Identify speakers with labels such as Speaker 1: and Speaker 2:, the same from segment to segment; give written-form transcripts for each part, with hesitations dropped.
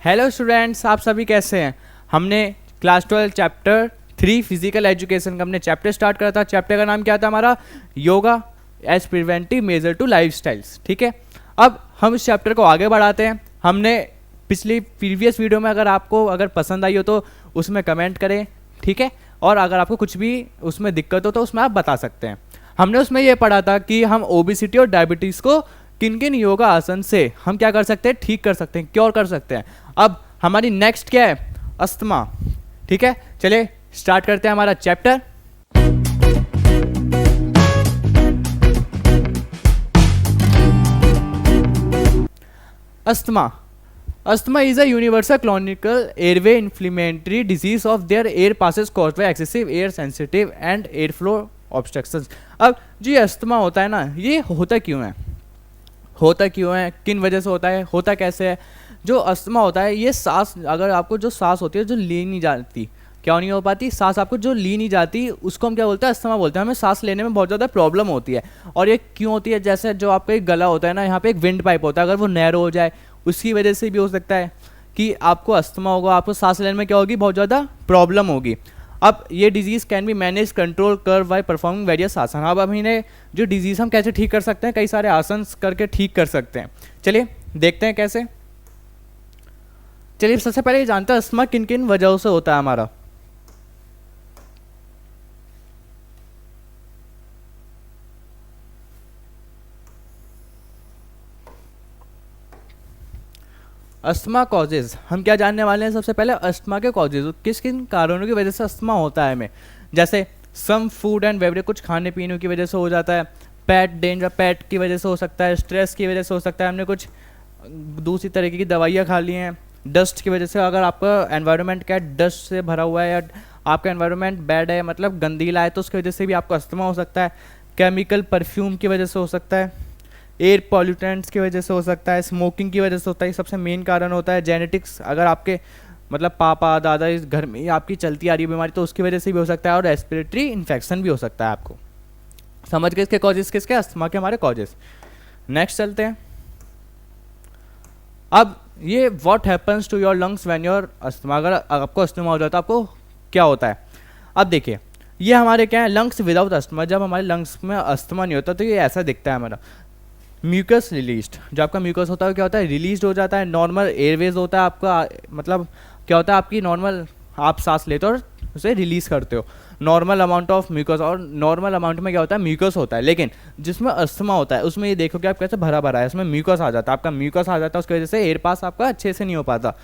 Speaker 1: Hello students, आप सभी कैसे हैं। हमने क्लास 12 चैप्टर 3 फिजिकल एजुकेशन का हमने चैप्टर स्टार्ट करा था। चैप्टर का नाम क्या था हमारा? Yoga as preventive measure to lifestyles. ठीक है, अब हम इस चैप्टर को आगे बढ़ाते हैं। हमने पिछली प्रीवियस वीडियो में अगर पसंद आई हो तो उसमें कमेंट करें, ठीक है। और अगर आपको कुछ भी उसमें दिक्कत हो तो उसमें आप बता सकते हैं। हमने उसमें ये पढ़ा था कि हम ओबेसिटी और डायबिटीज़ को किन किन योगा आसन से हम क्या कर सकते हैं, ठीक कर सकते हैं, क्योर कर सकते हैं। अब हमारी नेक्स्ट क्या है? अस्थमा। ठीक है, चलिए स्टार्ट करते हैं हमारा chapter. Asthma. Asthma is a universal chronic airway inflammatory disease of their air passes caused by excessive air sensitive and airflow obstructions। अब जो ये अस्थमा होता है ना, ये होता क्यों है, किन वजह से होता है, होता कैसे है? जो अस्थमा होता है ये सांस, अगर आपको जो सांस होती है जो ली नहीं जाती, क्यों नहीं हो पाती सांस, आपको जो ली नहीं जाती उसको हम क्या बोलते हैं? अस्थमा बोलते हैं। हमें सांस लेने में बहुत ज़्यादा प्रॉब्लम होती है। और ये क्यों होती है? जैसे जो आपका एक गला होता है ना, यहाँ पे एक विंड पाइप होता है, अगर वो नैरो हो जाए उसकी वजह से भी हो सकता है कि आपको अस्थमा होगा, आपको सांस लेने में क्या होगी, बहुत ज़्यादा प्रॉब्लम होगी। अब ये disease can be manage control कर बाय परफॉर्मिंग वेरियस आसन। अब हम इन्हें जो डिजीज़ हम कैसे ठीक कर सकते हैं, कई सारे आसन करके ठीक कर सकते हैं। चलिए देखते हैं कैसे। चलिए सबसे पहले ये जानते हैं अस्थमा किन किन वजहों से होता है हमारा। अस्थमा कॉजेज हम क्या जानने वाले हैं? सबसे पहले अस्थमा के कॉजेज, किस किन कारणों की वजह से अस्थमा होता है हमें। जैसे सम फूड एंड बेवरेज, कुछ खाने पीने की वजह से हो जाता है। पेट की वजह से हो सकता है। स्ट्रेस की वजह से हो सकता है, हमने कुछ दूसरी तरीके की दवाइयाँ खा ली हैं। डस्ट की वजह से, अगर आपका एनवायरनमेंट क्या डस्ट से भरा हुआ है या आपका एनवायरनमेंट बैड है, मतलब गंदीला है, तो उसकी वजह से भी आपको अस्थमा हो सकता है। केमिकल परफ्यूम की वजह से हो सकता है। एयर पॉल्यूटेंट्स की वजह से हो सकता है। स्मोकिंग की वजह से होता है, सबसे मेन कारण होता है। जेनेटिक्स, अगर आपके मतलब पापा दादा इस घर में आपकी चलती आ रही है बीमारी तो उसकी वजह से भी हो सकता है। और रेस्पिरेटरी इन्फेक्शन भी हो सकता है। आपको समझ गए इसके कॉजेज किसके? अस्थमा के हमारे कॉजेज। नेक्स्ट चलते हैं। अब ये what happens to your lungs when your asthma, अगर आपको अस्थमा हो जाता है आपको क्या होता है? अब देखिए ये हमारे क्या है, लंग्स विदाउट अस्थमा। जब हमारे लंग्स में अस्थमा नहीं होता तो ये ऐसा दिखता है हमारा। म्यूकस रिलीज्ड, जो आपका म्यूकस होता है क्या होता है? रिलीज हो जाता है। नॉर्मल एयरवेज होता है आपका, मतलब क्या होता है आपकी नॉर्मल, आप सांस लेते हो और उसे रिलीज करते हो। नॉर्मल अमाउंट ऑफ म्यूकस, और नॉर्मल अमाउंट में क्या होता है? म्यूकस होता है। लेकिन जिसमें अस्थमा होता है उसमें ये देखो कि आप कैसे भरा भरा है, उसमें म्यूकस आ जाता है। आपका म्यूकस आ जाता है, उसकी वजह से एयर पास आपका अच्छे से नहीं हो पाता।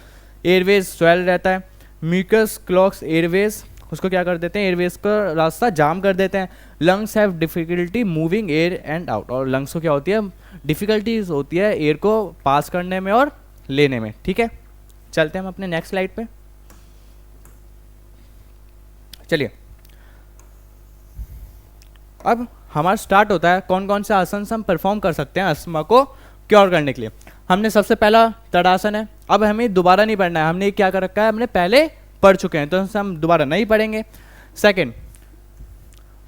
Speaker 1: एयरवेज स्वेल रहता है। म्यूकस क्लॉग्स एयरवेज, उसको क्या कर देते हैं? एयरवेज का रास्ता जाम कर देते हैं। Lungs have difficulty moving air and out, और लंग्स को क्या होती है? डिफिकल्टीज होती है एयर को पास करने में और लेने में। ठीक है, चलते हैं हम अपने नेक्स्ट स्लाइड पे। चलिए अब हमारा स्टार्ट होता है कौन कौन से आसन हम परफॉर्म कर सकते हैं अस्थमा को क्योर करने के लिए। हमने सबसे पहला तड़ासन है। अब हमें दोबारा नहीं पढ़ना है, हमने क्या कर रखा है, हमने पहले पढ़ चुके हैं तो हम दोबारा नहीं पढ़ेंगे। सेकंड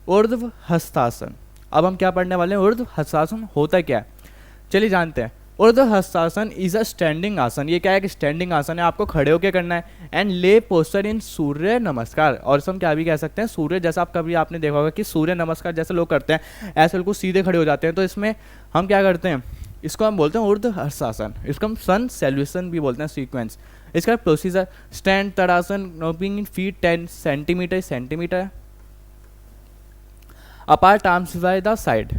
Speaker 1: ऊर्ध्व हस्तासन। अब हम क्या पढ़ने वाले हैं? ऊर्ध्व हस्तासन होता क्या है, चलिए जानते हैं। ऊर्ध्व हस्तासन इज अ स्टैंडिंग आसन। ये क्या है कि स्टैंडिंग आसन है, आपको खड़े होकर करना है। एंड ले पोस्टर इन सूर्य नमस्कार, और हम क्या भी कह सकते हैं सूर्य जैसा। आप कभी आपने देखा होगा कि सूर्य नमस्कार जैसे लोग करते हैं, ऐसे बिल्कुल सीधे खड़े हो जाते हैं। तो इसमें हम क्या करते हैं, इसको हम बोलते हैं ऊर्ध्व हस्तासन। इसको हम सन सैल्यूशन भी बोलते हैं, सीक्वेंस। इसका प्रोसीजर स्टैंड तड़ासन, नोपिंग in feet 10 centimetres apart arms by the side.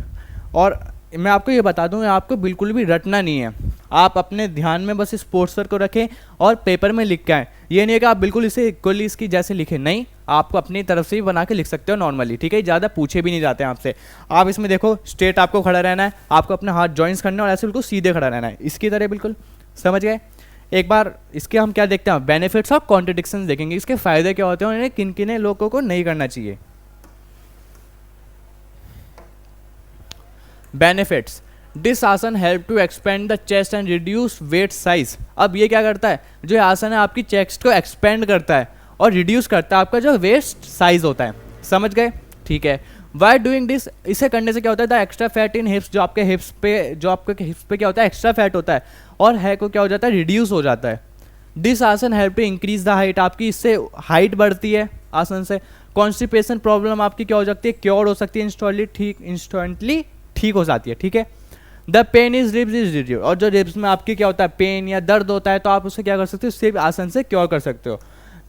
Speaker 1: और मैं आपको ये बता दूं, आपको बिल्कुल भी रटना नहीं है। आप अपने ध्यान में बस इस पोस्टर को रखें और पेपर में लिख के आएँ। ये नहीं है कि आप बिल्कुल इसे इक्वली इसकी जैसे लिखें, नहीं, आपको अपनी तरफ से ही बना के लिख सकते हो नॉर्मली। ठीक है, ज़्यादा पूछे भी नहीं जाते हैं आपसे। आप इसमें देखो स्ट्रेट आपको खड़ा रहना है, आपको अपने हाथ जॉइंट्स करने और ऐसे बिल्कुल सीधे खड़ा रहना है, इसकी तरह बिल्कुल। समझ गए? एक बार इसके हम क्या देखते हैं, बेनिफिट्स और कॉन्ट्रडिक्शंस देखेंगे, इसके फायदे क्या होते हैं और इन्हें किन किन लोगों को नहीं करना चाहिए। Benefits, this asana help to expand the chest and reduce weight size. अब ये क्या करता है, जो आसन है आपकी चेस्ट को एक्सपेंड करता है और रिड्यूस करता है आपका जो वेस्ट साइज होता है। समझ गए? ठीक है। वाई डूइंग दिस, इसे करने से क्या होता है, द एक्स्ट्रा फैट इन हिप्स, जो आपके हिप्स पे क्या होता है, एक्स्ट्रा फैट होता है और है को क्या हो जाता है, रिड्यूस हो जाता है। This asana help to increase the height, आपकी इससे हाइट बढ़ती है आसन से। कॉन्स्टिपेशन प्रॉब्लम आपकी क्या हो सकती है, क्योर हो सकती है, इंस्टेंटली ठीक हो जाती है, ठीक है। The pain is ribs is reduce, और जो रिब्स में आपकी क्या होता है पेन या दर्द होता है तो आप उससे क्या कर सकते हो, सिर्फ आसन से क्योर कर सकते हो।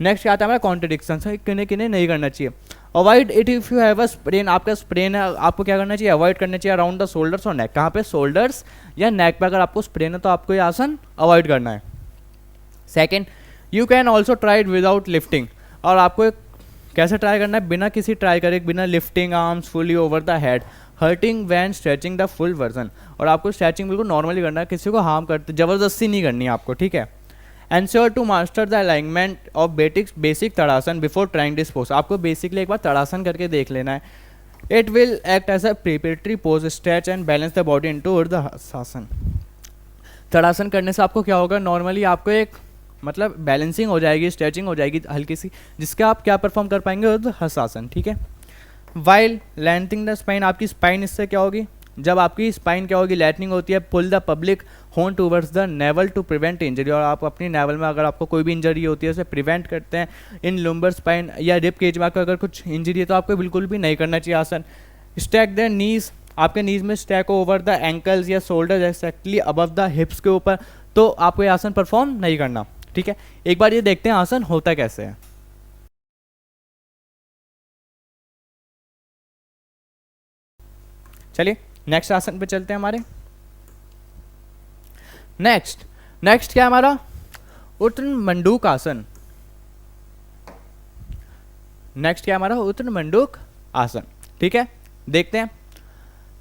Speaker 1: नेक्स्ट क्या आता है हमारा कॉन्ट्रडिक्शन, किन्हें किन्हें नहीं करना चाहिए। Avoid it if you have a sprain, आपका स्प्रेन है आपको क्या करना चाहिए, अवॉइड करना चाहिए अराउंड द शोल्डर्स और नेक। कहाँ पे, शोल्डर्स या नेक पे अगर आपको स्प्रेन है तो आपको ये आसन अवॉइड करना है। Second, you can also try it without lifting, और आपको कैसे ट्राई करना है, बिना किसी ट्राई करे, बिना lifting arms fully over the head, hurting when stretching the full version, और आपको स्ट्रेचिंग बिल्कुल नॉर्मली करना है, किसी को हार्म करते जबरदस्ती नहीं करनी है आपको, ठीक है। Ensure to master the alignment of basic Tadasana before trying this pose, आपको बेसिकली एक बार तड़ासन करके देख लेना है। It will act as a preparatory pose, stretch and balance the body into ऊर्ध्वाधरासन। तड़ासन करने से आपको क्या होगा, नॉर्मली आपको एक मतलब बैलेंसिंग हो जाएगी, स्ट्रेचिंग हो जाएगी हल्की सी, जिसका आप क्या परफॉर्म कर पाएंगे, ऊर्ध्वाधरासन, ठीक है। वाइल लेंथनिंग द स्पाइन, आपकी स्पाइन इससे क्या होगी, जब आपकी स्पाइन क्या होगी, लेटनिंग होती है, pull the public hone towards the navel to prevent injury, और आप अपनी नेवल में अगर आपको कोई भी इंजरी होती है उसे प्रिवेंट करते हैं। इन लुम्बर स्पाइन या रिब केज में आपको अगर कुछ इंजरी है तो आपको बिल्कुल भी नहीं करना चाहिए आसन। स्टैक द नीज, आपके नीज में स्टैक ओवर द एंकल्स या शोल्डर एक्जैक्टली अबव द हिप्स के ऊपर, तो आपको ये आसन परफॉर्म नहीं करना, ठीक है। एक बार ये देखते हैं आसन होता कैसे है। चलिए नेक्स्ट आसन पे चलते हैं हमारे। नेक्स्ट क्या है हमारा, उत्तन मंडूक आसन। नेक्स्ट क्या है हमारा, उत्तन मंडूक आसन, ठीक है। देखते हैं।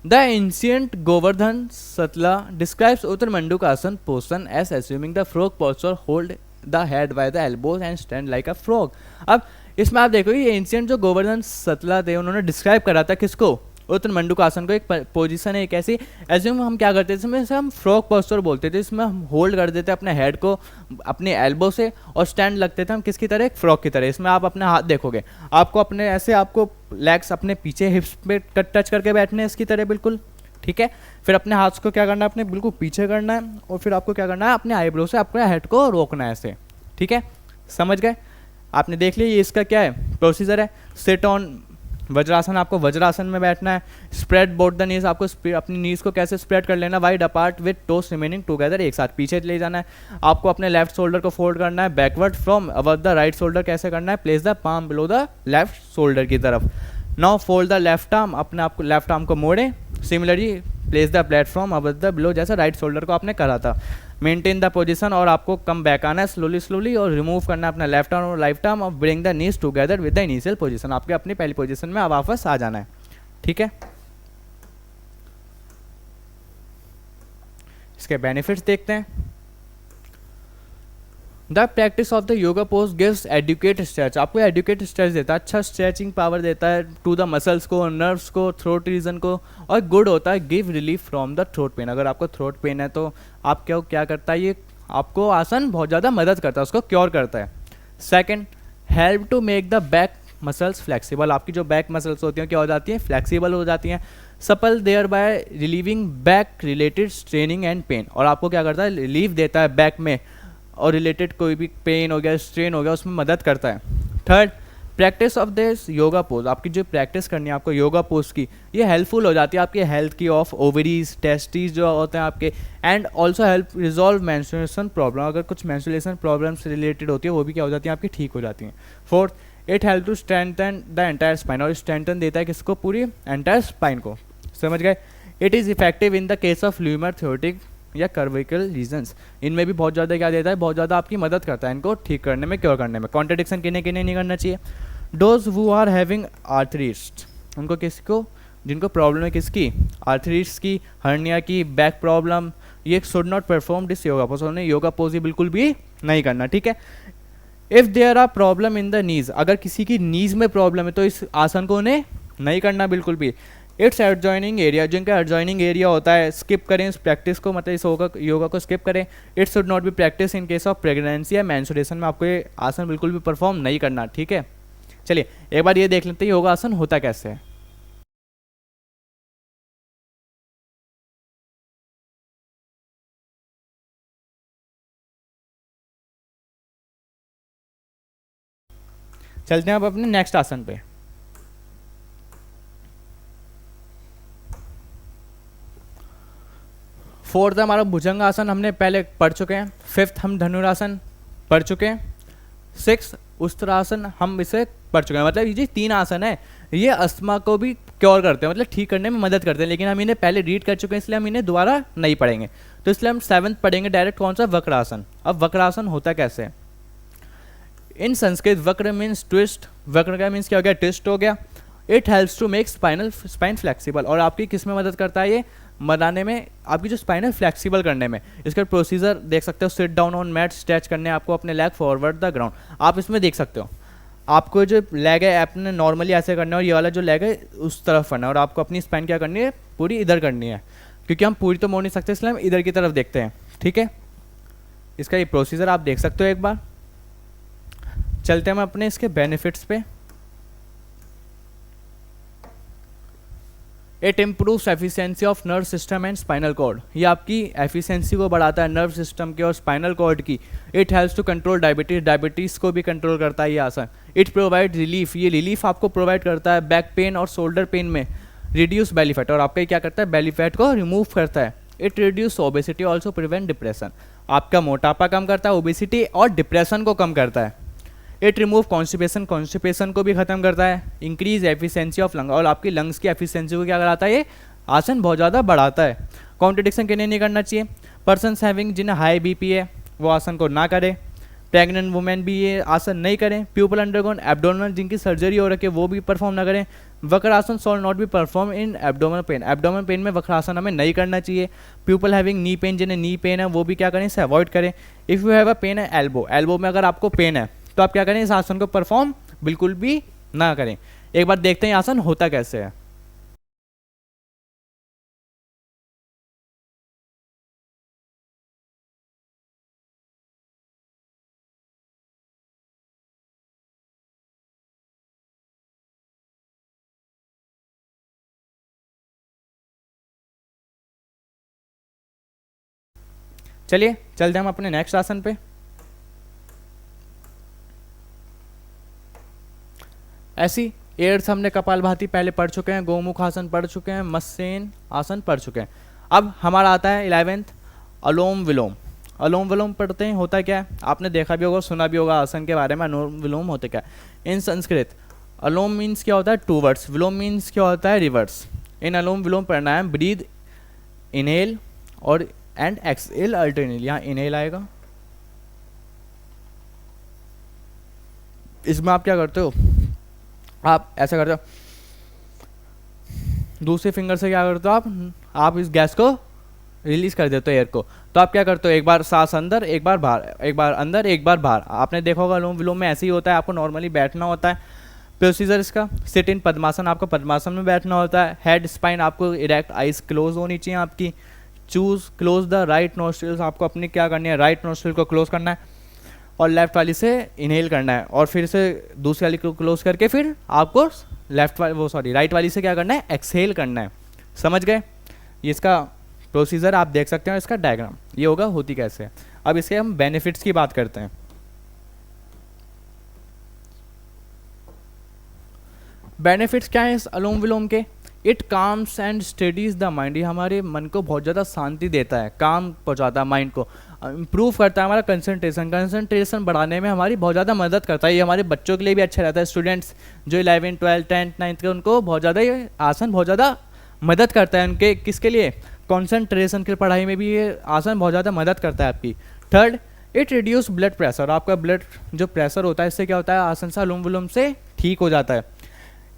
Speaker 1: द एंशियंट गोवर्धन सतला describes Uttana Manduka asana posture as assuming the frog posture, hold the head by the elbows and stand like a frog. अब इसमें आप देखो ये एंशियंट जो गोवर्धन सतला थे उन्होंने डिस्क्राइब करा था किसको, उत्तन मंडूक आसन को। एक पोजीशन है एक ऐसी, एज्यूम हम क्या करते थे इसमें से, हम फ्रॉग पोस्चर बोलते थे, इसमें हम होल्ड कर देते अपने हेड को अपने एल्बो से और स्टैंड लगते थे हम किसकी तरह, एक फ्रॉग की तरह। इसमें आप अपने हाथ देखोगे, आपको अपने ऐसे आपको लेग्स अपने पीछे हिप्स पे टच करके बैठने हैं इसकी तरह बिल्कुल, ठीक है। फिर अपने हाथ को क्या करना है, अपने बिल्कुल पीछे करना है, और फिर आपको क्या करना है, अपने आईब्रो से अपने हेड को रोकना है ऐसे, ठीक है। समझ गए, आपने देख लिया ये इसका क्या है प्रोसीजर है। सिट ऑन वज्रासन, आपको वज्रासन में बैठना है। स्प्रेड बोथ द नीज, आपको अपनी नीज को कैसे स्प्रेड कर लेना, wide apart with toes remaining together, एक साथ पीछे ले जाना है। आपको अपने लेफ्ट शोल्डर को फोल्ड करना है backward from above the right shoulder, कैसे करना है, place the palm below the left shoulder की तरफ। Now fold the left arm, अपने आपको लेफ्ट आर्म को मोड़े, similarly place the platform above the below, जैसा राइट शोल्डर को आपने करा था। मेंटेन द पोजीशन, और आपको कम बैक आना है स्लोली और रिमूव करना है अपना लेफ्ट आर्म और राइट आर्म, और bring the knees together with the initial position, आपके अपनी पहली पोजीशन में आप वापस आ जाना है, ठीक है। इसके बेनिफिट्स देखते हैं। The practice of the yoga pose gives adequate stretch, आपको एडुकेट स्ट्रेच देता है, अच्छा स्ट्रेचिंग पावर देता है टू द मसल्स को, नर्व्स को, थ्रोट रीजन को, और गुड होता है give relief from the throat pain. अगर आपको थ्रोट पेन है तो आप क्या करता है, ये आपको आसन बहुत ज़्यादा मदद करता है, उसको क्योर करता है। Second, help to make the back muscles flexible, आपकी जो बैक मसल्स होती हैं क्या हो जाती हैं, फ्लेक्सिबल हो जाती हैं। Supple thereby relieving back related straining and pain, और आपको क्या करता है, रिलीफ देता है बैक में और रिलेटेड कोई भी पेन हो गया, स्ट्रेन हो गया, उसमें मदद करता है। Third, practice of this yoga pose, आपकी जो प्रैक्टिस करनी है आपको योगा पोज की, ये हेल्पफुल हो जाती है आपकी हेल्थ की, ऑफ ओवरीज टेस्टिस जो होते हैं आपके, and also help resolve menstruation problem, अगर कुछ मेंस्ट्रुएशन प्रॉब्लम से रिलेटेड होती है वो भी क्या हो जाती है आपकी ठीक हो जाती हैं। Fourth, it help to strengthen the entire spine, और स्ट्रेंथन देता है किसको, पूरी एंटायर स्पाइन को, समझ गए। It is effective in the case of lumbar thoracic या कर्विकल रीजन्स, इनमें भी बहुत ज़्यादा क्या देता है, बहुत ज़्यादा आपकी मदद करता है इनको ठीक करने में, क्योर करने में। कॉन्ट्रडिक्शन किन्हें किन्हें नहीं करना चाहिए, those who are having arthritis, उनको किसको, जिनको प्रॉब्लम है किसकी, आर्थराइटिस की, हर्निया की, बैक प्रॉब्लम, ये should not perform this yoga pose, उन्हें योगा पोज ही बिल्कुल भी नहीं करना, ठीक है। If there are problem in the knees, अगर किसी की नीज में प्रॉब्लम है तो इस आसन को उन्हें नहीं करना बिल्कुल भी। इट्स एडजॉइनिंग एरिया, जिनका एडजॉइनिंग एरिया होता है स्किप करें इस प्रैक्टिस को, मतलब इस योगा को स्किप करें। It should not be practice in case of pregnancy या मेंस्ट्रुएशन में, आपको ये आसन बिल्कुल भी परफॉर्म नहीं करना, ठीक है। चलिए एक बार ये देख लेते हैं योगा आसन होता कैसे है। चलते हैं अब अपने नेक्स्ट आसन पे। फोर्थ हमारा भुजंगासन हमने पहले पढ़ चुके हैं। फिफ्थ हम धनुरासन पढ़ चुके हैं। सिक्स उष्ट्रासन हम इसे पढ़ चुके हैं। मतलब ये जो 3 आसन है ये अस्थमा को भी क्योर करते हैं, मतलब ठीक करने में मदद करते हैं, लेकिन हम इन्हें पहले रीड कर चुके हैं इसलिए हम इन्हें दोबारा नहीं पढ़ेंगे। तो इसलिए हम 7th पढ़ेंगे डायरेक्ट। कौन सा? वक्रासन। अब वक्रासन होता कैसे है? इन संस्कृत वक्र मीन्स ट्विस्ट। वक्र का मीन्स क्या हो गया? ट्विस्ट हो गया। It helps to make spine flexible. और आपकी किस में मदद करता है? ये बनाने में, आपकी जो स्पाइन है फ्लेक्सिबल करने में। इसका प्रोसीजर देख सकते हो। Sit down on mat, stretch करने आपको अपने लेग फॉरवर्ड द ग्राउंड। आप इसमें देख सकते हो आपको जो लेग है आपने नॉर्मली ऐसे करना है और ये वाला जो लेग है उस तरफ करना है, और आपको अपनी स्पाइन क्या करनी है? पूरी इधर करनी है, क्योंकि हम पूरी तो मोड़ नहीं सकते इसलिए हम इधर की तरफ देखते हैं। ठीक है, इसका ये प्रोसीजर आप देख सकते हो एक बार। चलते हैं हम अपने इसके बेनिफिट्स पे। It improves efficiency of nerve system and spinal cord. ये आपकी एफिशिएंसी को बढ़ाता है नर्व सिस्टम के और स्पाइनल कॉर्ड की। It helps to control diabetes. Diabetes को भी कंट्रोल करता है ये आसन। It provide relief. ये रिलीफ आपको प्रोवाइड करता है बैक पेन और शोल्डर पेन में। Reduce belly fat. और आपका ये क्या करता है? बेली फैट को रिमूव करता है। It reduce obesity, also prevent depression. आपका मोटापा कम करता है, ओबेसिटी और डिप्रेशन को कम करता है। It remove constipation. कॉन्स्टिपेशन को भी खत्म करता है। Increase efficiency of lung. और आपकी लंग्स की एफिशिएंसी को क्या कराता है? ये आसन बहुत ज़्यादा बढ़ाता है। कॉन्ट्रडिक्शन किन्हें नहीं करना चाहिए? पर्सनस हैविंग, जिन्हें हाई बीपी है वो आसन को ना करें। प्रेग्नेंट वुमेन भी ये आसन नहीं करें। पीपल अंडरगोन एब्डोमिनल, जिनकी सर्जरी हो रखी है वो भी परफॉर्म ना करें। Vakrasana shawl not be perform in abdominal pain. Abdominal pain में वक्रासन हमें नहीं करना चाहिए। पीपल हैविंग नी पेन, जिन्हें नी पेन है वो भी क्या करें? इसे अवॉइड करें। If you have a pain है एल्बो, एल्बो में अगर आपको पेन है तो आप क्या करें? इस आसन को परफॉर्म बिल्कुल भी ना करें। एक बार देखते हैं आसन होता कैसे है। चलिए चलते हम अपने नेक्स्ट आसन पे। ऐसी 8th हमने कपालभाति पहले पढ़ चुके हैं, गोमुखासन पढ़ चुके हैं, मत्स्येन आसन पढ़ चुके हैं। अब हमारा आता है 11th अलोम विलोम। अलोम विलोम पढ़ते हैं। होता क्या है? आपने देखा भी होगा, सुना भी होगा आसन के बारे में। अनुलोम विलोम होते क्या है? इन संस्कृत अलोम मीन्स क्या होता है? 2 वर्ड्स। विलोम मीन्स क्या होता है? रिवर्स। इन अलोम विलोम प्राणायाम ब्रीद, इनहेल और एंड एक्सहेल अल्टरनेटली। यहाँ इनहेल आएगा, इसमें आप क्या करते हो? आप ऐसा करते हो, दूसरे फिंगर से क्या करते हो? आप इस गैस को रिलीज कर देते हो, एयर को। तो आप क्या करते हो? एक बार सांस अंदर, एक बार बाहर, एक बार अंदर, एक बार बाहर। आपने देखा होगा अनुलोम विलोम में ऐसे ही होता है। आपको नॉर्मली बैठना होता है। प्रोसीजर इसका सिट इन पद्मासन, आपको पद्मासन में बैठना होता है। हेड स्पाइन आपको इरेक्ट, आइज क्लोज होनी चाहिए आपकी। Choose close the right nostrils, आपको अपनी क्या करनी है? राइट नोस्ट्रिल को क्लोज करना है और लेफ्ट वाली से इनहेल करना है, और फिर से दूसरी वाली को क्लोज करके फिर आपको राइट वाली से क्या करना है? एक्सहेल करना है। समझ गए? ये इसका प्रोसीजर आप देख सकते हैं। इसका डायग्राम ये होगा होती कैसे है। अब इसके हम बेनिफिट्स की बात करते हैं। बेनिफिट्स क्या है इस अनुलोम विलोम के? It calms and studies the mind. ये हमारे मन को बहुत ज़्यादा शांति देता है, काम पहुँचाता है माइंड को। इम्प्रूव करता है हमारा कंसंट्रेशन बढ़ाने में हमारी बहुत ज़्यादा मदद करता है। ये हमारे बच्चों के लिए भी अच्छा रहता है। स्टूडेंट्स जो 11th 12th 10th 9th के, उनको बहुत ज़्यादा ये आसन बहुत ज़्यादा मदद करता है। उनके किसके लिए? कंसंट्रेशन की पढ़ाई में भी ये आसन बहुत ज़्यादा मदद करता है आपकी। Third, it reduce blood pressure. आपका ब्लड जो प्रेशर होता है इससे क्या होता है? आसन से अनुलोम विलोम से ठीक हो जाता है।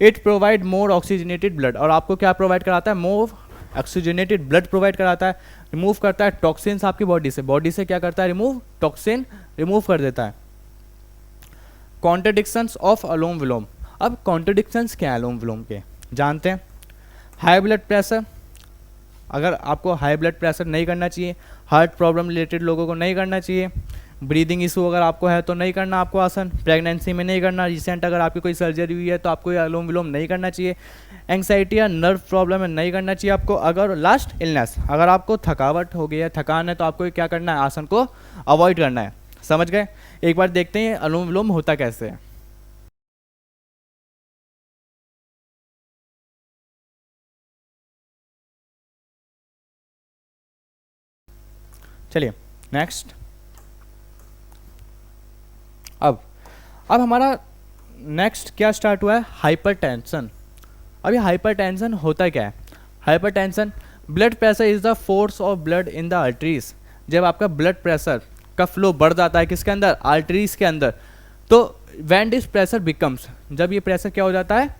Speaker 1: It provide more oxygenated blood. और आपको क्या प्रोवाइड कराता है? मोर ऑक्सीजनेटेड ब्लड प्रोवाइड कराता है। रिमूव करता है टॉक्सिन्स आपकी बॉडी से। बॉडी से क्या करता है? रिमूव, टॉक्सिन रिमूव कर देता है। कॉन्ट्रडिक्शंस ऑफ अनुलोम विलोम। अब कॉन्ट्रडिक्शंस क्या है अनुलोम विलोम के? जानते हैं। हाई ब्लड प्रेशर, अगर आपको हाई ब्लड प्रेशर नहीं करना चाहिए। हार्ट प्रॉब्लम रिलेटेड लोगों को नहीं करना चाहिए। ब्रीदिंग इशू अगर आपको है तो नहीं करना आपको आसन। प्रेगनेंसी में नहीं करना। रिसेंट अगर आपकी कोई सर्जरी हुई है तो आपको ये अनुलोम विलोम नहीं करना चाहिए। एंग्जाइटी या नर्व प्रॉब्लम है, नहीं करना चाहिए आपको। अगर लास्ट इलनेस, अगर आपको थकावट हो गई है, थकान है, तो आपको क्या करना है? आसन को अवॉइड करना है। समझ गए? एक बार देखते हैं अनुलोम विलोम होता कैसे है। चलिए नेक्स्ट। अब हमारा नेक्स्ट क्या स्टार्ट हुआ है, हाइपरटेंशन। अब ये हाइपरटेंशन होता क्या है? Hypertension, blood pressure is the force of blood in the arteries. जब आपका ब्लड प्रेशर का फ्लो बढ़ जाता है किसके अंदर, आर्टरीज के अंदर, तो व्हेन दिस प्रेशर बिकम्स, जब ये प्रेशर क्या हो जाता है,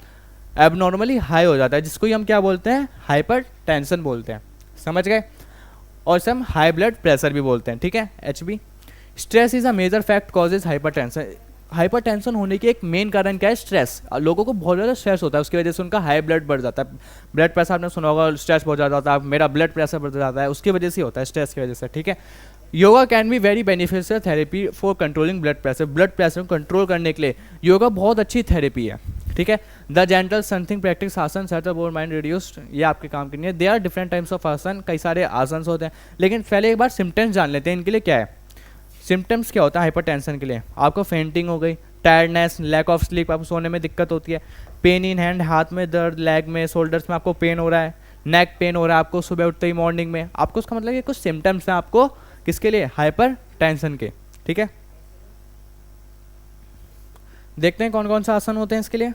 Speaker 1: एबनॉर्मली हाई हो जाता है, जिसको ही हम क्या बोलते हैं, हाइपरटेंशन बोलते हैं। समझ गए? और इसे हम हाई ब्लड प्रेशर भी बोलते हैं, ठीक है, HB। Stress is a major fact causes hypertension. Hypertension होने की एक मेन कारण क्या है, स्ट्रेस। लोगों को बहुत ज़्यादा स्ट्रेस होता है, उसकी वजह से उनका हाई ब्लड बढ़ जाता है। ब्लड प्रेशर आपने सुना होगा, स्ट्रेस बहुत ज़्यादा होता है, मेरा ब्लड प्रेशर बढ़ जाता है, उसकी वजह से होता है, स्ट्रेस की वजह से, ठीक है। Yoga can be very beneficial therapy for controlling blood pressure. Blood pressure को कंट्रोल करने के लिए योगा बहुत अच्छी थेरेपी है, ठीक है। The gentle something practice asana set up और माइंड रिड्यूस्ड, ये आपके काम के लिए। They are different types of asana, कई सारे आसन होते हैं, लेकिन पहले एक बार सिम्टम्स जान लेते हैं इनके लिए क्या है। सिम्टम्स क्या होता है हाइपरटेंशन के लिए? आपको फेंटिंग हो गई, टायर्डनेस, लैक ऑफ स्लीप, आपको सोने में दिक्कत होती है, पेन इन हैंड, हाथ में दर्द, लेग में, शोल्डर्स में आपको पेन हो रहा है, नेक पेन हो रहा है आपको सुबह उठते ही मॉर्निंग में, आपको उसका मतलब ये कुछ सिम्टम्स हैं आपको किसके लिए, हाइपर टेंशन के, ठीक है। देखते हैं कौन कौन सा आसन होते हैं इसके लिए।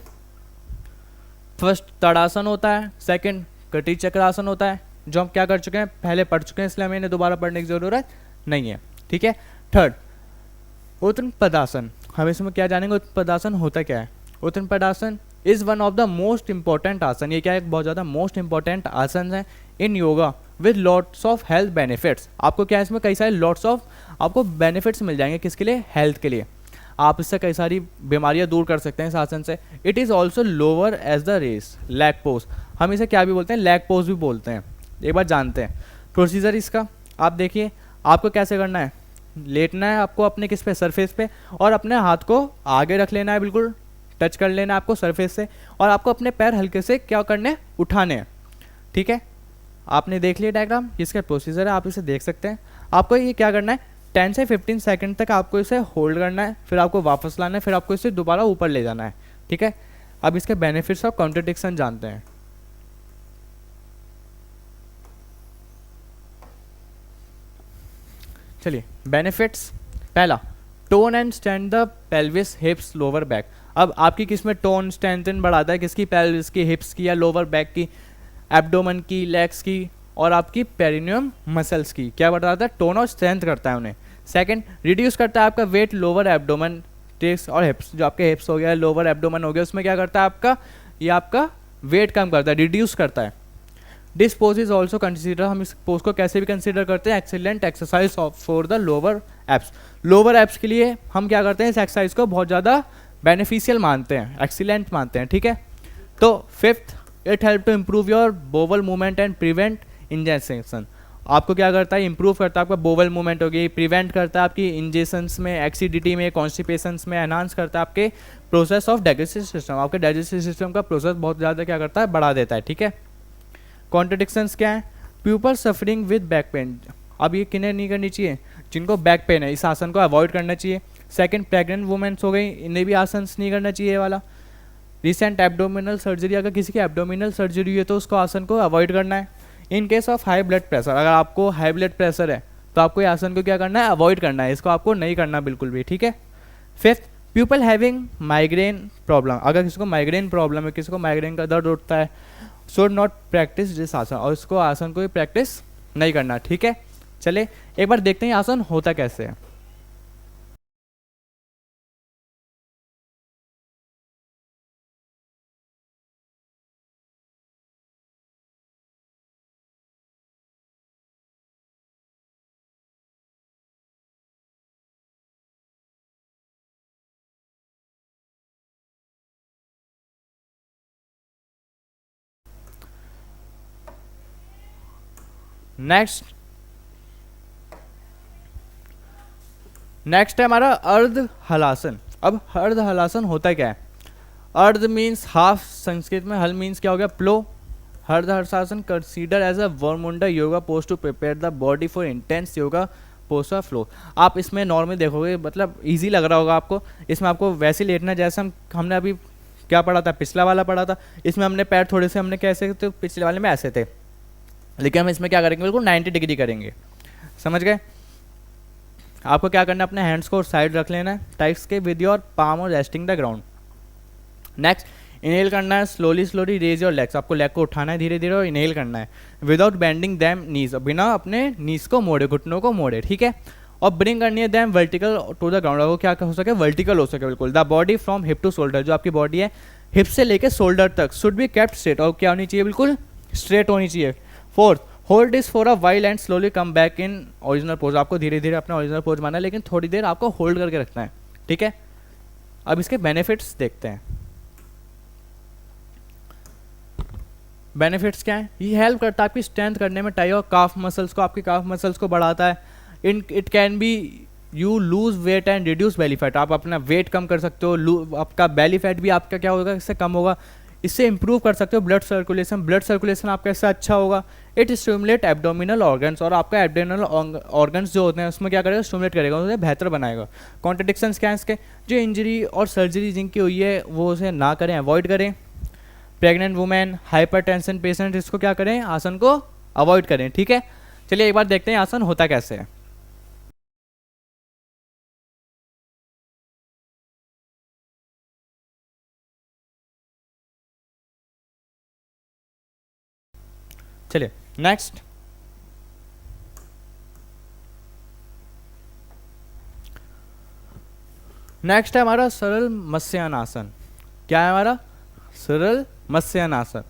Speaker 1: फर्स्ट तड़ासन होता है, सेकंड कटिचक्रासन होता है, जो हम क्या कर चुके हैं, पहले पढ़ चुके हैं, इसलिए हमें दोबारा पढ़ने की जरूरत नहीं है, ठीक है। थर्ड उत्तनपदासन, हम इसमें क्या जानेंगे, उत्तनपदासन होता क्या है। Uttanpadasana is one of the most important asana, ये क्या है, बहुत ज़्यादा मोस्ट इंपॉर्टेंट आसन है in yoga with lots of health benefits. आपको क्या है, इसमें कई सारे लॉट्स ऑफ आपको बेनिफिट्स मिल जाएंगे, किसके लिए, हेल्थ के लिए। आप इससे कई सारी बीमारियां दूर कर सकते हैं इस आसन से। It is also lower as the race leg pose, हम इसे क्या भी बोलते हैं, लैग पोज भी बोलते हैं। एक बार जानते हैं प्रोसीजर इसका। आप देखिए आपको कैसे करना है, लेटना है आपको अपने किस पे, सरफेस पे, और अपने हाथ को आगे रख लेना है, बिल्कुल टच कर लेना है आपको सरफेस से, और आपको अपने पैर हल्के से क्या करने हैं, उठाने हैं, ठीक है। आपने देख लिया डायग्राम, इसका प्रोसीजर है, आप इसे देख सकते हैं। आपको ये क्या करना है, 10 से 15 सेकंड तक आपको इसे होल्ड करना है, फिर आपको वापस लाना है, फिर आपको इसे दोबारा ऊपर ले जाना है, ठीक है। अब इसके बेनिफिट्स ऑफ कॉन्ट्रडिक्शन जानते हैं। चलिए बेनिफिट्स, पहला tone and strength the pelvis हिप्स lower back. अब आपकी किस में टोन स्ट्रेंथन बढ़ाता है, किसकी, पेल्विस की, हिप्स की या लोअर बैक की, एब्डोमेन की, लेग्स की और आपकी पेरिनियम मसल्स की, क्या बढ़ाता है, टोन और स्ट्रेंथ करता है उन्हें। सेकंड रिड्यूस करता है आपका वेट लोअर एब्डोमेन, टेक्स और हिप्स, जो आपके हिप्स हो गया, लोअर एब्डोमेन हो गया, उसमें क्या करता है आपका, ये आपका वेट कम करता है, रिड्यूस करता है। This pose is also consider, हम इस पोज को कैसे भी कंसिडर करते हैं, excellent exercise for the lower abs. Lower abs के लिए हम क्या करते हैं, इस एक्सरसाइज को बहुत ज़्यादा बेनिफिशियल मानते हैं, एक्सीलेंट मानते हैं, ठीक है। तो fifth, it help to improve your bowel movement and prevent injection. आपको क्या करता है, इंप्रूव करता है आपका बोवल मूवमेंट हो गई, प्रिवेंट करता है आपकी इंजेशंस में, एक्सीडिटी में, कॉन्स्टिपेशंस में, एनहांस करता है आपके प्रोसेस ऑफ डाइजेस्टिव सिस्टम, आपके डाइजेस्टिव सिस्टम का प्रोसेस बहुत ज़्यादा क्या करता है, बढ़ा देता है, ठीक है। कॉन्ट्रडिक्शंस क्या है, people suffering with back pain, अब ये किन्हें नहीं करनी चाहिए, जिनको बैक पेन है, इस आसन को अवॉइड करना चाहिए। सेकंड प्रेग्नेंट वुमेन्स हो गई, इन्हें भी आसन नहीं करना चाहिए वाला। रिसेंट एब्डोमिनल सर्जरी, अगर किसी की एब्डोमिनल सर्जरी हुई है तो उसको आसन को अवॉइड करना है। In case of high blood pressure, अगर आपको हाई ब्लड प्रेशर है तो आपको ये आसन को क्या करना है, अवॉइड करना है, इसको आपको नहीं करना बिल्कुल भी, ठीक है। Fifth, people having migraine problem, अगर किसी को माइग्रेन प्रॉब्लम है, किसी को माइग्रेन का दर्द उठता है, शुड नॉट प्रैक्टिस दिस आसन, और इसको आसन को प्रैक्टिस नहीं करना, ठीक है। चले एक बार देखते हैं आसन होता कैसे है। नेक्स्ट है हमारा अर्ध हलासन। अब अर्ध हलासन होता क्या है, अर्ध मीन्स हाफ, संस्कृत में हल मीन्स क्या हो गया, plough. Ardha Halasana consider as a वर्मुंडा yoga pose to prepare the body for intense yoga posture flow. आप इसमें नॉर्मल देखोगे, मतलब इजी लग रहा होगा आपको, इसमें आपको वैसे लेटना जैसे हमने अभी क्या पढ़ा था, पिछला वाला पढ़ा था, इसमें हमने पैर थोड़े से हमने कैसे, तो पिछले वाले में ऐसे थे, लेकिन हम इसमें क्या करेंगे, बिल्कुल 90 डिग्री करेंगे, समझ गए। आपको क्या करना है, अपने हैंड्स को साइड रख लेना है टाइप्स के विद योर पाम और resting the ground. Next inhale करना है, slowly slowly raise your legs, आपको लेग को उठाना है धीरे धीरे और इनहेल करना है विदाउट बेंडिंग दैम नीज, बिना अपने नीज को मोड़े, घुटनों को मोड़े, ठीक है। और ब्रिंग करनी है them vertical to the ground, वो क्या हो सके, वर्टिकल हो सके बिल्कुल। The body from hip to shoulder, जो आपकी बॉडी है हिप से लेके शोल्डर तक शुड बी केप्ट स्ट्रेट, और क्या होनी चाहिए, बिल्कुल स्ट्रेट होनी चाहिए। Fourth hold this for a while and slowly come back in original pose, आपको धीरे धीरे अपना ओरिजिनल पोज माना है, लेकिन थोड़ी देर आपको होल्ड करके रखना है, ठीक है। अब इसके बेनिफिट्स देखते हैं। बेनिफिट्स क्या है, ये हेल्प करता है आपकी स्ट्रेंथ करने में, टाई और काफ मसल्स को, आपकी काफ मसल्स को बढ़ाता है। It can be you lose weight and reduce belly fat, आप अपना वेट कम कर सकते हो, आपका बेली फैट भी आपका क्या होगा, इससे कम होगा। इससे इंप्रूव कर सकते हो ब्लड सर्कुलेशन आपका इससे अच्छा होगा। इट स्टिमुलेट एब्डोमिनल ऑर्गन्स, और आपका एब्डोमिनल ऑर्गन्स जो होते हैं उसमें क्या करेगा, स्टिमुलेट करेगा, उसे बेहतर बनाएगा। कॉन्ट्रडिक्शंस क्या है इसके, जो इंजरी और सर्जरी जिनकी हुई है वो उसे ना करें, अवॉइड करें। प्रेग्नेंट वुमेन, हाइपरटेंशन पेशेंट, इसको क्या करें, आसन को अवॉइड करें, ठीक है। चलिए एक बार देखते हैं आसन होता कैसे है। चलिए नेक्स्ट, नेक्स्ट है हमारा सरल मत्स्यानासन। क्या है हमारा, Saral Matsyasana.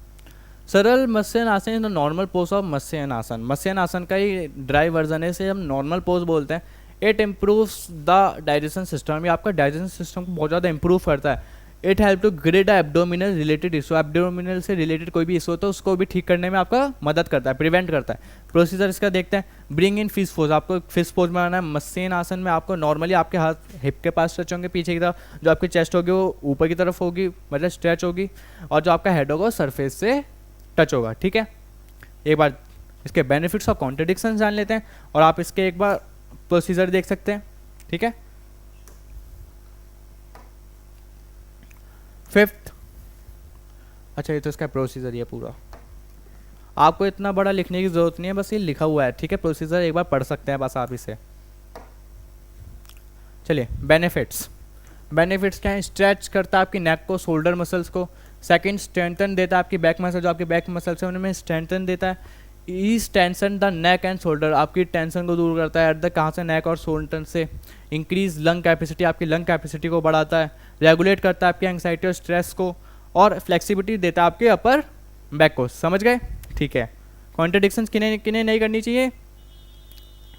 Speaker 1: Saral Matsyasana is the normal pose of Matsyasana, Matsyasana का ही ड्राई वर्जन है, इसे हम नॉर्मल पोज बोलते हैं। It improves the digestion system, ये आपका डाइजेशन सिस्टम को बहुत ज़्यादा इंप्रूव करता है। It help to grid abdominal related issue, abdominal से रिलेटेड कोई भी इशू होता है उसको भी ठीक करने में आपका मदद करता है, प्रिवेंट करता है। प्रोसीजर इसका देखते हैं। ब्रिंग इन फिश पोज, आपको फिश पोज में आना है। मत्स्यानासन में आपको नॉर्मली आपके हाथ हिप के पास टच होंगे पीछे की तरफ, जो आपकी चेस्ट होगी वो ऊपर की तरफ होगी, मतलब स्ट्रेच होगी, और जो आपका हेड होगा वो सरफेस से टच होगा, ठीक है। एक बार इसके बेनिफिट्स और कॉन्ट्रडिक्शन जान लेते हैं, और आप इसके एक बार प्रोसीजर देख सकते हैं, ठीक है। फिफ्थ, अच्छा ये तो इसका प्रोसीजर ही है पूरा, आपको इतना बड़ा लिखने की जरूरत नहीं है, बस ये लिखा हुआ है, ठीक है। प्रोसीजर एक बार पढ़ सकते हैं बस आप इसे। चलिए बेनिफिट्स, बेनिफिट्स क्या है, स्ट्रेच करता है आपकी नेक को, शोल्डर मसल्स को। सेकंड स्ट्रेंथन देता है आपकी बैक मसल, जो आपके बैक मसल्स है उनमें स्ट्रेंथन देता है। Ease tension the neck and shoulder, आपकी टेंशन को दूर करता है, एट द कहाँ से, नेक और शोल्डर से। इंक्रीज लंग कैपेसिटी, आपकी लंग कैपेसिटी को बढ़ाता है। रेगुलेट करता है आपकी एंग्जाइटी और स्ट्रेस को, और फ्लेक्सिबिलिटी देता है आपके अपर बैक को। समझ गए, ठीक है। कॉन्ट्रडिक्शंस किन्हें किन्हें नहीं करनी चाहिए,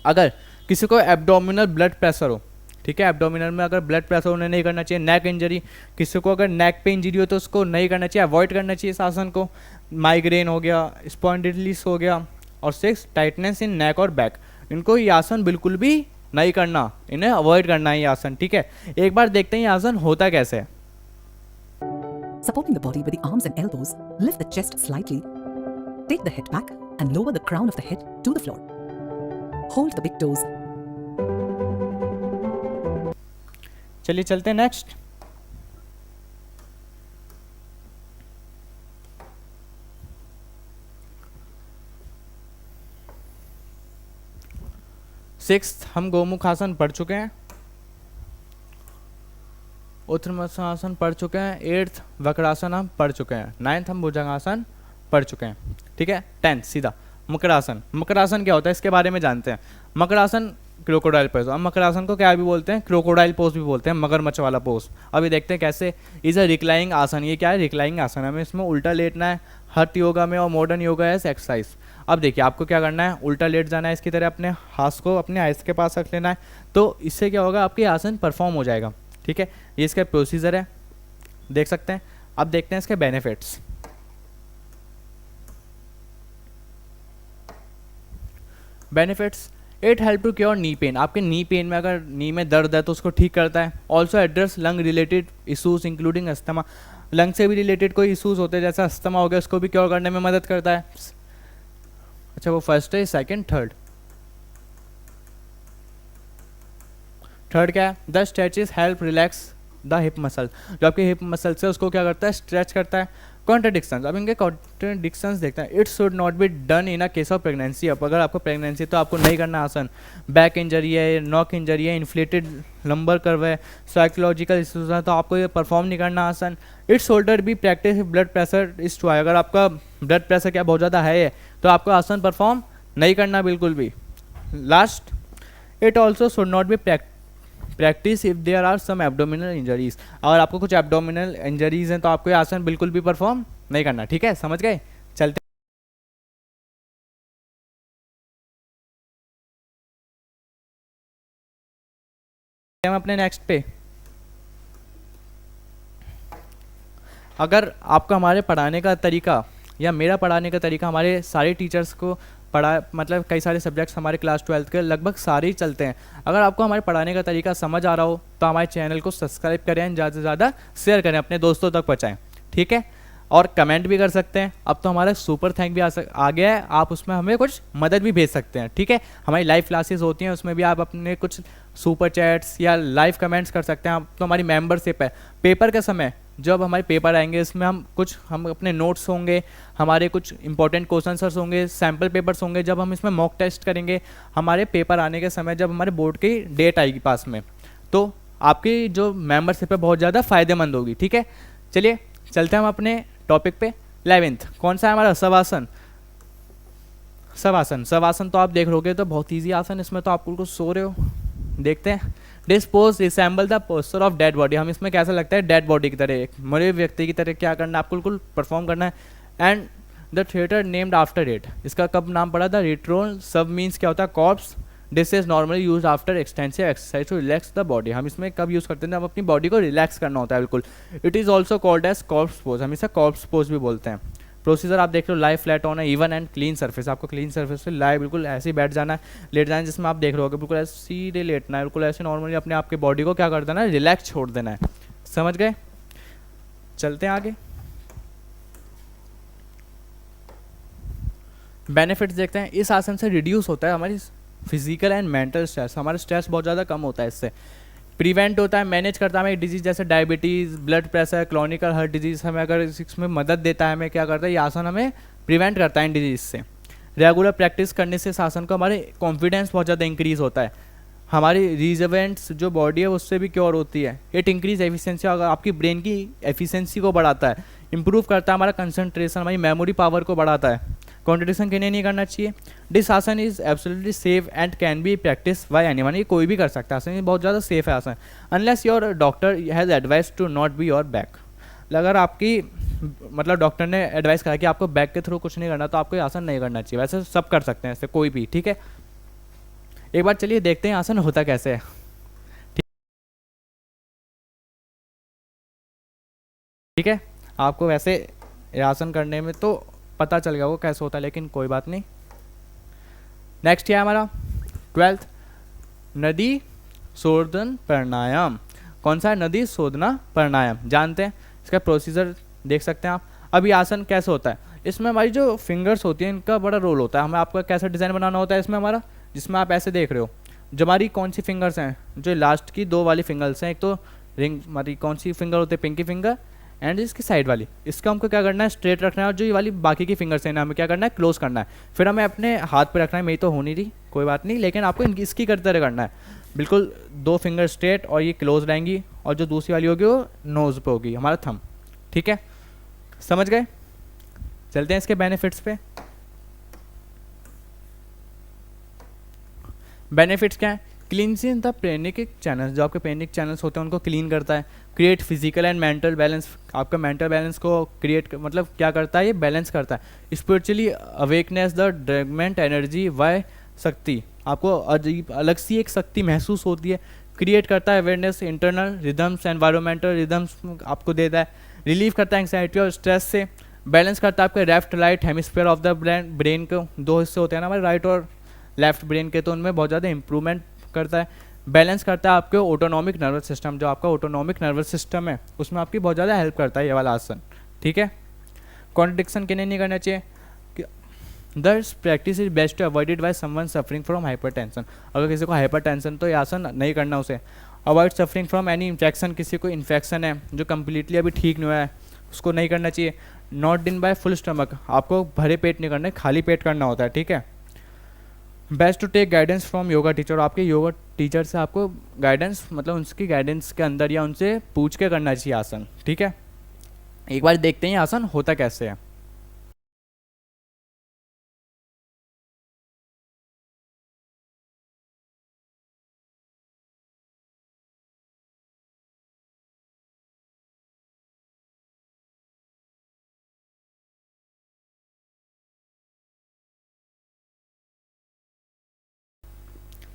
Speaker 1: अगर किसी को एब्डोमिनल ब्लड प्रेशर हो, ठीक है, एब्डोमिनल में अगर ब्लड प्रेशर उन्हें नहीं करना चाहिए। नेक इंजरी, किसी को अगर नेक पे इंजरी हो तो उसको नहीं करना चाहिए, अवॉइड करना चाहिए इस आसन को। माइग्रेन हो गया, स्पॉन्डिलिटिस हो गया, और सिक्स टाइटनेस इन नेक और बैक, इनको ये आसन बिल्कुल भी नहीं करना, इन्हें अवॉइड करना है ये आसन, ठीक है। एक बार देखते हैं ये आसन होता कैसे है।
Speaker 2: Supporting the body with the arms and elbows, lift the chest slightly. Take the head back and lower the crown of the head to the floor. Hold the big toes.
Speaker 1: चलिए चलते हैं नेक्स्ट। सिक्स्थ हम गोमुखासन पढ़ चुके हैं, उत्तरासन पढ़ चुके हैं, एट्थ वक्रासन हम पढ़ चुके हैं, नाइन्थ हम भुजंगासन पढ़ चुके हैं, ठीक है। टेंथ सीधा मकरासन। मकरासन क्या होता है इसके बारे में जानते हैं। मकरासन क्रोकोडाइल पोज, हम मकरासन को क्या भी बोलते हैं, क्रोकोडाइल पोज भी बोलते हैं, मगरमच्छ वाला पोज। अभी देखते हैं कैसे। इज अ रिक्लाइंग आसन, ये क्या है, रिक्लाइंग आसन, हमें इसमें उल्टा लेटना है, हठ योगा में और मॉडर्न योगा है एक्सरसाइज। अब देखिए आपको क्या करना है, उल्टा लेट जाना है इसकी तरह, अपने हाथ को अपने आइस के पास रख लेना है, तो इससे क्या होगा, आपके आसन परफॉर्म हो जाएगा, ठीक है। ये इसका प्रोसीजर है, देख सकते हैं। अब देखते हैं इसके benefits. Benefits, it help to cure knee pain, आपके नी पेन में अगर नी में दर्द है तो उसको ठीक करता है। Also address lung related issues including asthma, lung से भी रिलेटेड कोई इशूज होते हैं जैसा अस्थमा हो गया, उसको भी क्योर करने में मदद करता है। अच्छा वो फर्स्ट है, सेकंड, थर्ड। थर्ड क्या है, the stretches help relax the hip muscle, जो आपके हिप मसल से उसको क्या करता है, स्ट्रेच करता है। कॉन्ट्रडिक्शंस, अब इनके कॉन्ट्रडिक्शंस देखते हैं। It should not be done in a case of pregnancy. अब अगर आपको प्रेगनेंसी तो आपको नहीं करना आसन, बैक इंजरी है, नॉक इंजरी है, इन्फ्लेटेड लंबर कर्व है, साइकोलॉजिकल इश्यूज है, तो आपको ये परफॉर्म नहीं करना आसन। इट शोल्डर भी practice blood pressure is too high, अगर आपका ब्लड प्रेशर क्या बहुत ज़्यादा है तो आपको आसन परफॉर्म नहीं करना बिल्कुल भी। Last, it also should not be practice if there are some abdominal injuries, अगर आपको कुछ एब्डोमिनल इंजरीज हैं तो आपको ये आसन बिल्कुल भी परफॉर्म नहीं करना। ठीक है, समझ गए? चलते हम अपने नेक्स्ट पे। अगर आपका हमारे पढ़ाने का तरीका या मेरा पढ़ाने का तरीका, हमारे सारे टीचर्स को पढ़ा, मतलब कई सारे सब्जेक्ट्स हमारे क्लास 12 के लगभग सारे ही चलते हैं, अगर आपको हमारे पढ़ाने का तरीका समझ आ रहा हो तो हमारे चैनल को सब्सक्राइब करें, ज़्यादा से ज़्यादा शेयर करें, अपने दोस्तों तक पहुँचाएँ। ठीक है, और कमेंट भी कर सकते हैं। अब तो हमारा सुपर थैंक भी आ गया है, आप उसमें हमें कुछ मदद भी भेज सकते हैं। ठीक है, हमारी लाइव क्लासेस होती हैं, उसमें भी आप अपने कुछ सुपर चैट्स या लाइव कमेंट्स कर सकते हैं। आप तो हमारी मेंबरशिप है। पेपर के समय जब हमारे पेपर आएंगे, इसमें हम अपने नोट्स होंगे, हमारे कुछ इंपॉर्टेंट क्वेश्चन होंगे, सैम्पल पेपर्स होंगे, जब हम इसमें मॉक टेस्ट करेंगे हमारे पेपर आने के समय, जब हमारे बोर्ड की डेट आएगी पास में, तो आपकी जो मेंबरशिप है बहुत ज़्यादा फ़ायदेमंद होगी। ठीक है, चलिए चलते हैं हम अपने टॉपिक पे। 11th कौन सा है हमारा? शवासन। शवासन तो आप देख लोगे तो बहुत ईजी आसन, इसमें तो आप बिल्कुल सो रहे हो। देखते हैं। This pose resemble the posture of dead body, हम इसमें कैसा लगता है, डेड बॉडी की तरह, एक मरे व्यक्ति की तरह क्या करना है आपको, बिल्कुल परफॉर्म करना है। And the theatre named after it, इसका कब नाम पड़ा था? रिट्रोल। सब मीन्स क्या होता है? Corpse. This is normally use after extensive exercise to relax the body, हम इसमें कब यूज़ करते हैं? जब अपनी बॉडी को रिलैक्स करना होता है बिल्कुल। It is also called as corpse pose, हम इसे कॉर्प्स पोज भी बोलते हैं। प्रोसीजर आप देख लो, लाई फ्लैट ऑन है, इवन एंड क्लीन सरफेस, आपको क्लीन सरफेस पे लाई बिल्कुल ऐसे ही बैठ जाना है, लेट जाना है, जिसमें आप देख रहे हो बिल्कुल ऐसे सीधे लेटना है, बिल्कुल ऐसे नॉर्मली अपने आपके बॉडी को क्या कर देना है, रिलैक्स छोड़ देना है। समझ गए? चलते हैं आगे। बेनिफिट्स देखते हैं। इस आसन से रिड्यूस होता है हमारी फिजिकल एंड मेंटल स्ट्रेस, हमारा स्ट्रेस बहुत ज़्यादा कम होता है इससे। प्रिवेंट होता है, मैनेज करता है हमें डिजीज़ जैसे diabetes, blood pressure, chronicle heart disease, हमें अगर इसमें मदद देता है, हमें क्या करता है ये आसन, हमें प्रिवेंट करता है इन डिजीज़ से। रेगुलर प्रैक्टिस करने से इस आसन को हमारे कॉन्फिडेंस बहुत ज़्यादा इंक्रीज़ होता है, हमारी रिजर्वेंट्स जो बॉडी है उससे भी क्योर होती है। इट इंक्रीज एफिशिएंसी, अगर आपकी ब्रेन की एफिशिएंसी को बढ़ाता है, इंप्रूव करता है हमारा कंसंट्रेशन, हमारी मेमोरी पावर को बढ़ाता है। कॉन्ट्रडिक्शन किन्हें नहीं करना चाहिए। दिस आसन is absolutely safe and can be practice by anyone, ये कोई भी कर सकता है आसन, ये बहुत ज़्यादा सेफ है आसन। Unless your doctor has advice to not be your back, अगर आपकी मतलब डॉक्टर ने एडवाइस करा कि आपको बैक के थ्रू कुछ नहीं करना तो आपको ये आसन नहीं करना चाहिए। वैसे सब कर सकते हैं ऐसे कोई भी। ठीक है, एक बार चलिए देखते हैं आसन होता कैसे है। ठीक है, आपको वैसे आसन करने में तो पता चल गया वो कैसे होता है, लेकिन कोई बात नहीं। नेक्स्ट है हमारा 12th नदी शोधन प्राणायाम। कौन सा है? नदी शोधना प्राणायाम। जानते हैं इसका प्रोसीजर, देख सकते हैं आप। अब ये आसन कैसे होता है, इसमें हमारी जो फिंगर्स होती हैं इनका बड़ा रोल होता है। हमें आपका कैसा डिज़ाइन बनाना होता है इसमें हमारा, जिसमें आप ऐसे देख रहे हो, जो हमारी कौन सी फिंगर्स हैं, जो लास्ट की दो वाली फिंगर्स हैं, एक तो रिंग हमारी कौन सी फिंगर होती है, पिंकी फिंगर, एंड इसकी साइड वाली, इसका हमको क्या करना है, स्ट्रेट रखना है, और जो ये वाली बाकी की फिंगर्स हैं हमें क्या करना है, क्लोज करना है। फिर हमें अपने हाथ पे रखना है, मेरी तो हो नहीं रही, कोई बात नहीं, लेकिन आपको इसकी करते करना है। बिल्कुल दो फिंगर स्ट्रेट और ये क्लोज रहेंगी, और जो दूसरी वाली होगी वो नोज़ पे होगी, हमारा थंब। ठीक है, समझ गए? चलते हैं इसके बेनिफिट्स पे। बेनिफिट्स क्या है? क्लींसिंग द पेनिक चैनल्स, जो आपके पेनिक चैनल्स होते हैं उनको क्लीन करता है। Create physical and mental balance, आपका मेंटल बैलेंस को क्रिएट मतलब क्या करता है, ये बैलेंस करता है। स्पिरिचुअली अवेकनेस द ड्रैगमेंट एनर्जी वाई शक्ति, आपको अजीब अलग सी एक शक्ति महसूस होती है। क्रिएट करता है awareness, internal rhythms, environmental rhythms आपको देता है। रिलीव करता है एंग्जाइटी और स्ट्रेस से। बैलेंस करता है आपके left right hemisphere of the brain को, दो हिस्से होते हैं ना हमारे राइट और लेफ्ट ब्रेन के, तो उनमें बहुत ज़्यादा इंप्रूवमेंट करता है। बैलेंस करता है आपके ऑटोनॉमिक नर्वस सिस्टम, जो आपका ऑटोनॉमिक नर्वस सिस्टम है उसमें आपकी बहुत ज़्यादा हेल्प करता है ये वाला आसन। ठीक है, कॉन्ट्रडिक्शन किन्हें नहीं करना चाहिए। This practice is best to avoided by someone suffering from hypertension, अगर किसी को हाइपरटेंशन तो ये आसन नहीं करना उसे। Avoid suffering from any infection, किसी को इन्फेक्शन है जो कम्प्लीटली अभी ठीक नहीं हुआ है उसको नहीं करना चाहिए। नॉट डिन बाय फुल स्टमक, आपको भरे पेट नहीं करना है, खाली पेट करना होता है, ठीक है। Best to take guidance from yoga teacher, आपके योगा टीचर से आपको गाइडेंस मतलब उनकी गाइडेंस के अंदर या उनसे पूछ के करना चाहिए आसन, ठीक है। एक बार देखते हैं आसन होता कैसे है।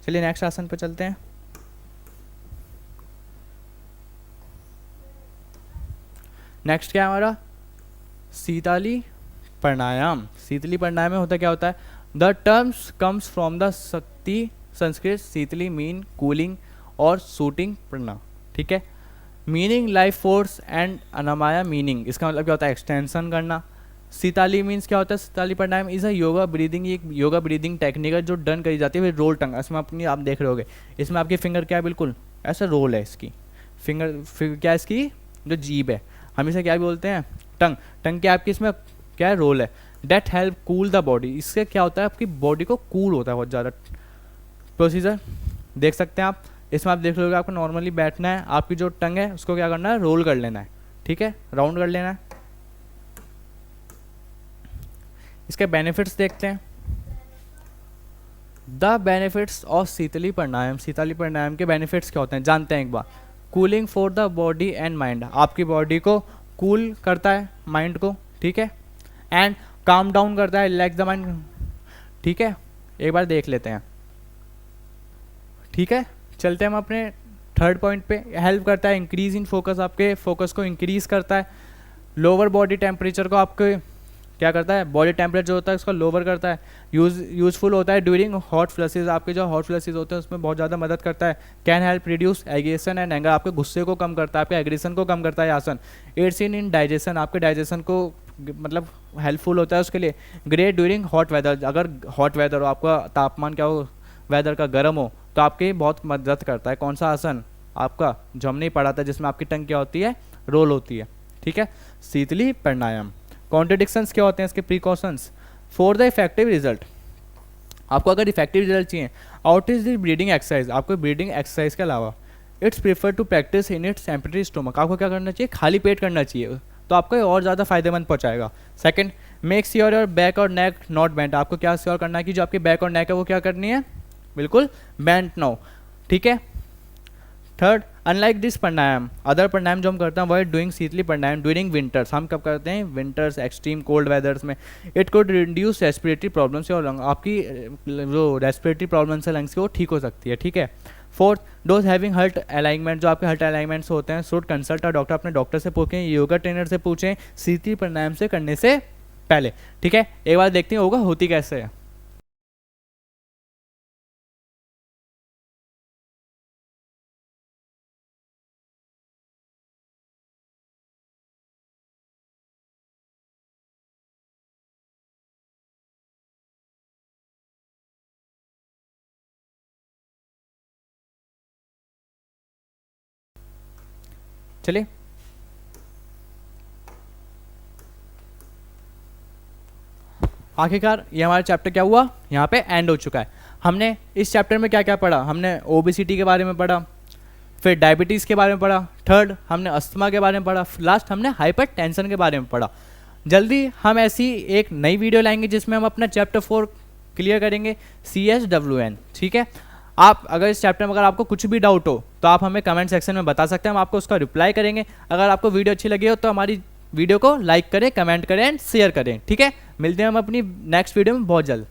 Speaker 1: चलिए नेक्स्ट आसन पे चलते हैं। नेक्स्ट क्या है हमारा, शीतली प्राणायाम। शीतली प्राणायाम में होता क्या होता है, the terms comes from the शक्ति संस्कृत शीतली मीन कूलिंग और शूटिंग प्रणा, ठीक है। मीनिंग लाइफ फोर्स एंड अनामाया मीनिंग, इसका मतलब क्या होता है एक्सटेंशन करना। शीतली मीन्स क्या होता है, शीतली प्राणायाम इज अ योगा ब्रीदिंग, एक योगा ब्रीदिंग टेक्निक है जो डन करी जाती है विद रोल टंग। इसमें अपनी आप देख रहे होगे इसमें आपकी फिंगर क्या है, बिल्कुल ऐसा रोल है इसकी फिंगर क्या है, इसकी जो जीभ है हमेशा क्या बोलते हैं टंग, टंग क्या आपकी इसमें क्या है रोल है। That help cool the body, इससे क्या होता है आपकी बॉडी को कूल होता है बहुत ज़्यादा। प्रोसीजर देख सकते हैं आप, इसमें आप देख लोगे आपको नॉर्मली बैठना है, आपकी जो टंग है उसको क्या करना है रोल कर लेना है, ठीक है, राउंड कर लेना है। इसके बेनिफिट्स देखते हैं। The benefits of Sheetali Pranayama, Sheetali Pranayama के बेनिफिट्स क्या होते हैं जानते हैं एक बार। Cooling for the body and mind, आपकी बॉडी को कूल करता है माइंड को, ठीक है। एंड काम डाउन करता है, रिलैक्स द माइंड, ठीक है। एक बार देख लेते हैं, ठीक है। चलते हैं हम अपने थर्ड पॉइंट पे। हेल्प करता है इंक्रीज इन फोकस, आपके फोकस को इंक्रीज करता है। लोअर बॉडी टेम्परेचर को आपके क्या करता है, बॉडी टेम्परेचर जो होता है उसको लोअर करता है। यूजफुल होता है ड्यूरिंग हॉट फ्लसेस, आपके जो हॉट फ्लसेस होते हैं उसमें बहुत ज़्यादा मदद करता है। Can help reduce aggression and anger, आपके गुस्से को कम करता है, आपके एग्रेशन को कम करता है आसन। एड्स इन डाइजेशन, आपके डाइजेशन को मतलब हेल्पफुल होता है उसके लिए। ग्रेट ड्यूरिंग हॉट वेदर, अगर हॉट वेदर हो, आपका तापमान क्या हो वेदर का गर्म हो तो आपकी बहुत मदद करता है। कौन सा आसन आपका जो हमने पढ़ा था जिसमें आपकी टंग क्या होती है रोल होती है, ठीक है। शीतली प्राणायाम। कॉन्ट्रडिक्शंस क्या होते हैं इसके, precautions for the effective result, आपको अगर इफेक्टिव रिजल्ट चाहिए out is the breathing exercise, आपको ब्रीदिंग एक्सरसाइज के अलावा it's prefer to practice in its empty stomach, आपको क्या करना चाहिए खाली पेट करना चाहिए तो आपको और ज़्यादा फायदेमंद पहुंचाएगा। Second, make sure your back और नेक नॉट बेंट, आपको क्या श्योर करना है कि जो आपकी बैक और नेक है वो क्या करनी है बिल्कुल बेंट ना हो, ठीक है। Third, unlike this pranayama, other pranayama जो हम करते हैं वो doing Sheetali pranayama during winters, हम कब करते हैं विंटर्स एक्सट्रीम कोल्ड वेदर्स में। It could reduce respiratory problems और लंग, आपकी जो रेस्पिरेटरी प्रॉब्लम्स है लंग्स की वो ठीक हो सकती है, ठीक है। Fourth, those having heart alignment, जो आपके हर्ट अलाइनमेंट्स होते हैं शुड कंसल्ट अ डॉक्टर, अपने डॉक्टर से पूछें, योगा ट्रेनर से पूछें शीतली प्राणायाम से करने से पहले, ठीक है। एक बार देखते हैं होगा होती कैसे है। चलिए आखिरकार ये हमारा चैप्टर क्या हुआ यहाँ पे एंड हो चुका है। हमने इस चैप्टर में क्या क्या पढ़ा, हमने ओबेसिटी के बारे में पढ़ा, फिर डायबिटीज़ के बारे में पढ़ा, थर्ड हमने अस्थमा के बारे में पढ़ा, लास्ट हमने हाइपरटेंशन के बारे में पढ़ा। जल्दी हम ऐसी एक नई वीडियो लाएंगे जिसमें हम अपना चैप्टर 4 क्लियर करेंगे CSWN, ठीक है। आप अगर इस चैप्टर में अगर आपको कुछ भी डाउट हो तो आप हमें कमेंट सेक्शन में बता सकते हैं, हम आपको उसका रिप्लाई करेंगे। अगर आपको वीडियो अच्छी लगी हो तो हमारी वीडियो को लाइक करें, कमेंट करें एंड शेयर करें, ठीक है। मिलते हैं हम अपनी नेक्स्ट वीडियो में बहुत जल्द।